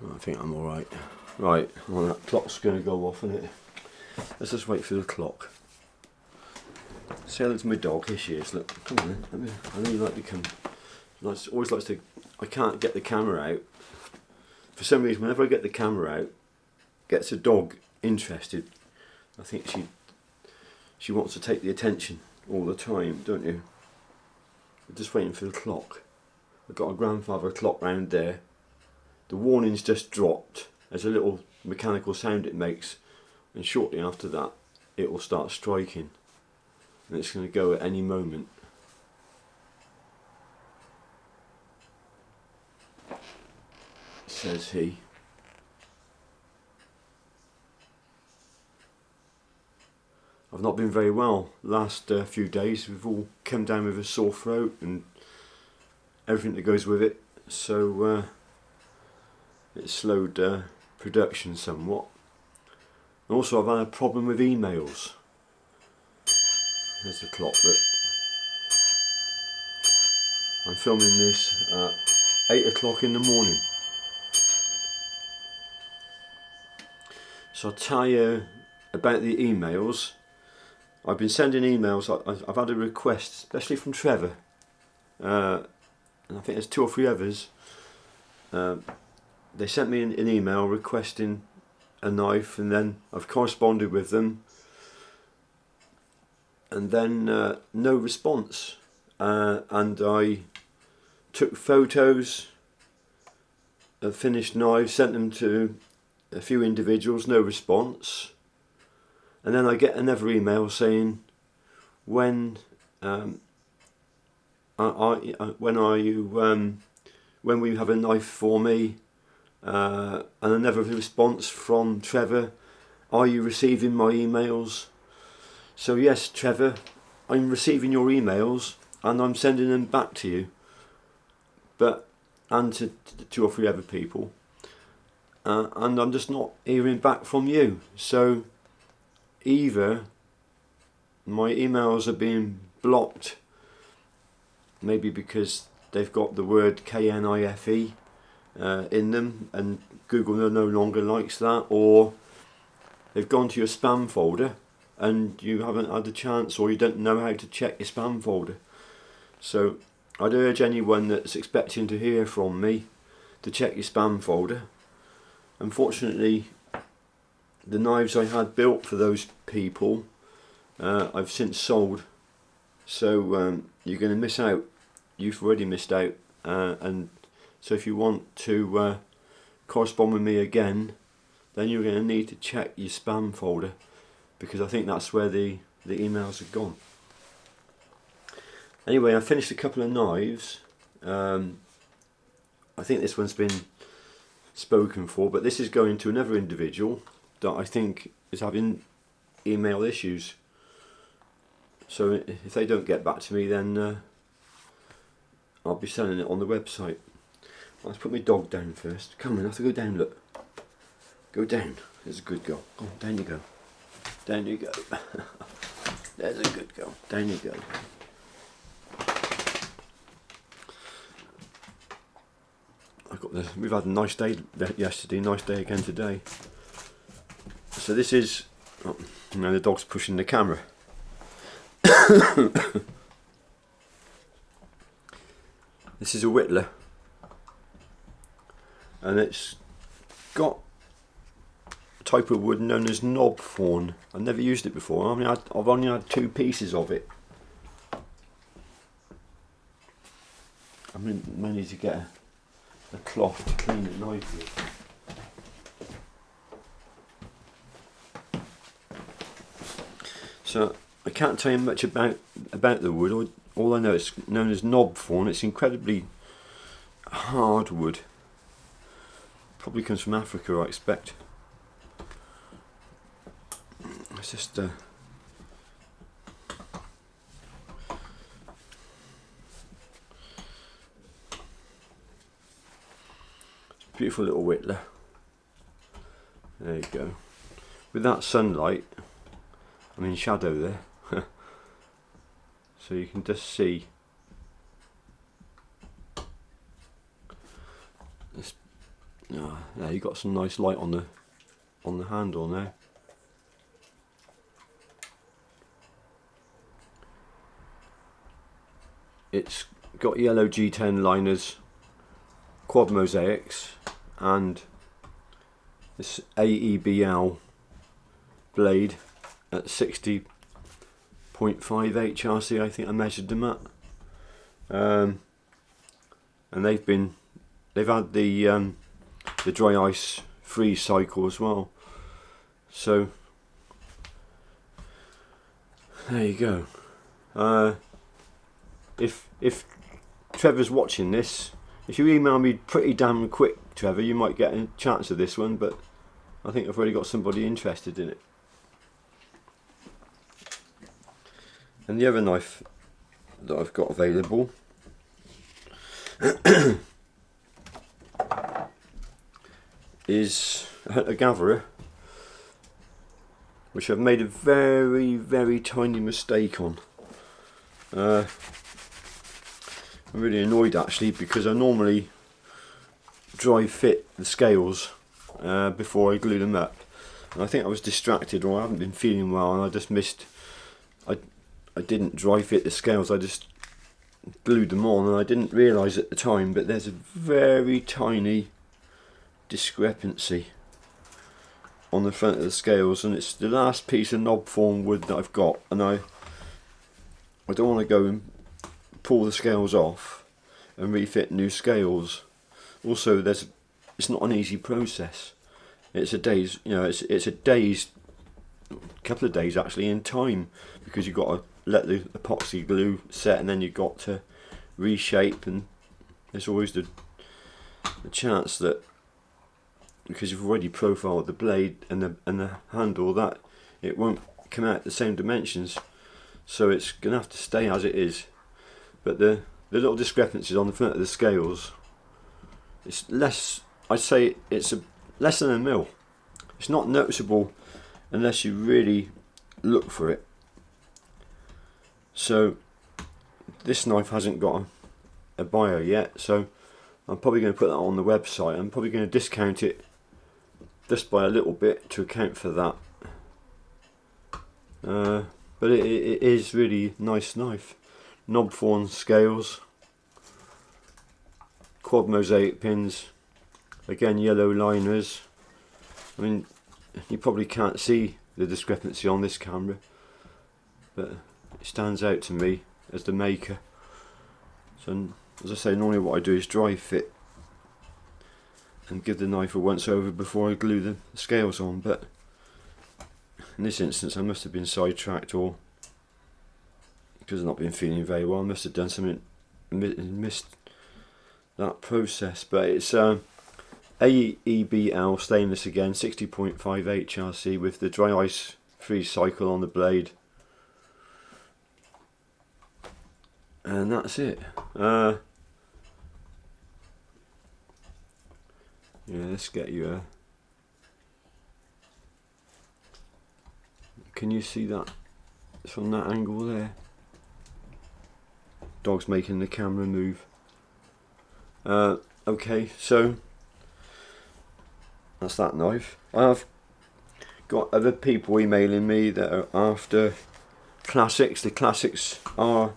I think I'm alright. Right, well, that clock's going to go off, isn't it? Let's just wait for the clock. Say hello to my dog. Here she is. Look, come on then. I know you like to come. Always likes to. I can't get the camera out. For some reason, whenever I get the camera out, gets a dog interested. I think she wants to take the attention all the time, don't you? We're just waiting for the clock. I've got a grandfather clock round there. The warning's just dropped. There's a little mechanical sound it makes, and shortly after that it will start striking, and it's going to go at any moment. Says he. I've not been very well last few days. We've all come down with a sore throat and everything that goes with it, so it slowed production somewhat. And also I've had a problem with emails. There's the clock. Look, I'm filming this at 8 o'clock in the morning. So I'll tell you about the emails. I've been sending emails. I've had a request, especially from Trevor, and I think there's 2 or 3 others. They sent me an email requesting a knife, and then I've corresponded with them, and then no response. And I took photos of finished knives, sent them to a few individuals, no response. And then I get another email saying, when will you have a knife for me? And another response from Trevor, are you receiving my emails? So yes, Trevor, I'm receiving your emails and I'm sending them back to you, and to 2 or 3 other people, and I'm just not hearing back from you. So either my emails are being blocked, maybe because they've got the word KNIFE in them and Google no longer likes that, or they've gone to your spam folder and you haven't had a chance, or you don't know how to check your spam folder. So I'd urge anyone that's expecting to hear from me to check your spam folder. Unfortunately, the knives I had built for those people, I've since sold. So you're going to miss out. You've already missed out. And so if you want to correspond with me again, then you're going to need to check your spam folder, because I think that's where the emails have gone. Anyway, I finished a couple of knives. I think this one's been spoken for, but this is going to another individual that I think is having email issues. So if they don't get back to me, then I'll be selling it on the website. Let's put my dog down first. Come on, I have to go down, look. Go down. There's a good girl. Oh, down you go. Down you go. There's a good girl. Down you go. We've had a nice day yesterday, nice day again today. So this is, the dog's pushing the camera. This is a whittler, and it's got a type of wood known as knob thorn. I've never used it before. I've only had 2 pieces of it. I may need to get a cloth to clean the knife with. So I can't tell you much about the wood. All I know, it's known as knob thorn. It's incredibly hard wood. Probably comes from Africa, I expect. It's just beautiful little whittler. There you go. With that sunlight, I'm in shadow there. So you can just see this Now you got some nice light on the handle now. It's got yellow G10 liners, quad mosaics, and this AEBL blade at 60.5 HRC. I think I measured them at, and they've had the dry ice freeze cycle as well. So there you go. If Trevor's watching this, if you email me pretty damn quick, Trevor, you might get a chance of this one, but I think I've already got somebody interested in it. And the other knife that I've got available is a hunter gatherer, which I've made a very, very tiny mistake on. I'm really annoyed actually, because I normally dry fit the scales before I glue them up, and I think I was distracted, or I haven't been feeling well, and I just missed. I didn't dry fit the scales. I just glued them on, and I didn't realise at the time, but there's a very tiny discrepancy on the front of the scales, and it's the last piece of knob form wood that I've got, and I don't want to go and pull the scales off and refit new scales. Also, it's not an easy process. It's a day's, it's a day's, couple of days actually in time, because you've got to let the epoxy glue set, and then you've got to reshape, and there's always the chance that, because you've already profiled the blade and the handle, that it won't come out the same dimensions, so it's gonna have to stay as it is. But the little discrepancies on the front of the scales, it's less, I'd say it's less than a mil. It's not noticeable unless you really look for it. So this knife hasn't got a buyer yet, so I'm probably going to put that on the website. I'm probably going to discount it just by a little bit to account for that. But it is really nice knife. Knob form scales, quad mosaic pins, again yellow liners. I mean, you probably can't see the discrepancy on this camera, but it stands out to me as the maker. So as I say, normally what I do is dry fit and give the knife a once over before I glue the scales on, but in this instance I must have been sidetracked, or because I've not been feeling very well, I must have done something, missed that process. But it's AEBL stainless again, 60.5 HRC with the dry ice freeze cycle on the blade, and that's it. Yeah, let's get you a. Can you see that from that angle there? Dog's making the camera move. Okay, so that's that knife. I've got other people emailing me that are after classics. The classics are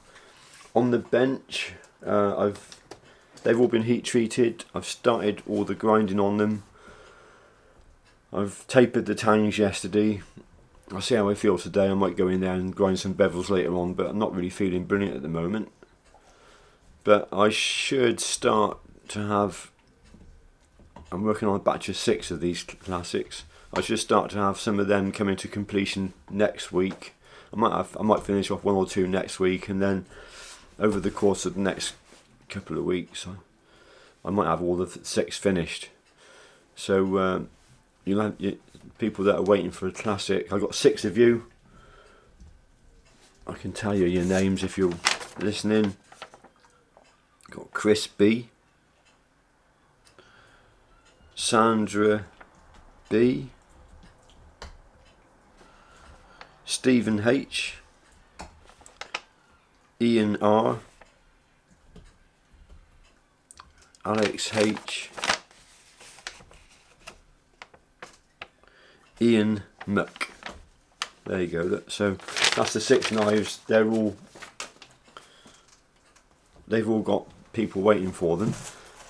on the bench. They've all been heat treated. I've started all the grinding on them. I've tapered the tangs yesterday. I'll see how I feel today. I might go in there and grind some bevels later on, but I'm not really feeling brilliant at the moment. But I should start to have, I'm working on a batch of 6 of these classics. I should start to have some of them coming to completion next week. I might finish off 1 or 2 next week, and then over the course of the next couple of weeks I might have all the 6 finished. So you'll have people that are waiting for a classic. I've got 6 of you. I can tell you your names if you're listening. Got Chris B, Sandra B, Stephen H, Ian R, Alex H, Ian Muck. There you go. So that's the 6 knives. They've all got people waiting for them,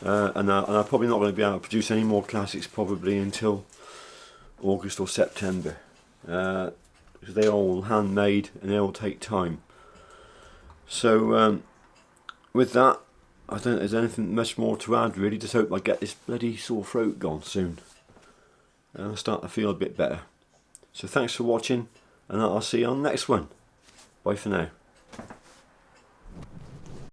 and I'm probably not going to be able to produce any more classics probably until August or September, because they're all handmade and they all take time. So with that, I don't think there's anything much more to add really. Just hope I get this bloody sore throat gone soon and I'll start to feel a bit better. So thanks for watching, and I'll see you on the next one. Bye for now.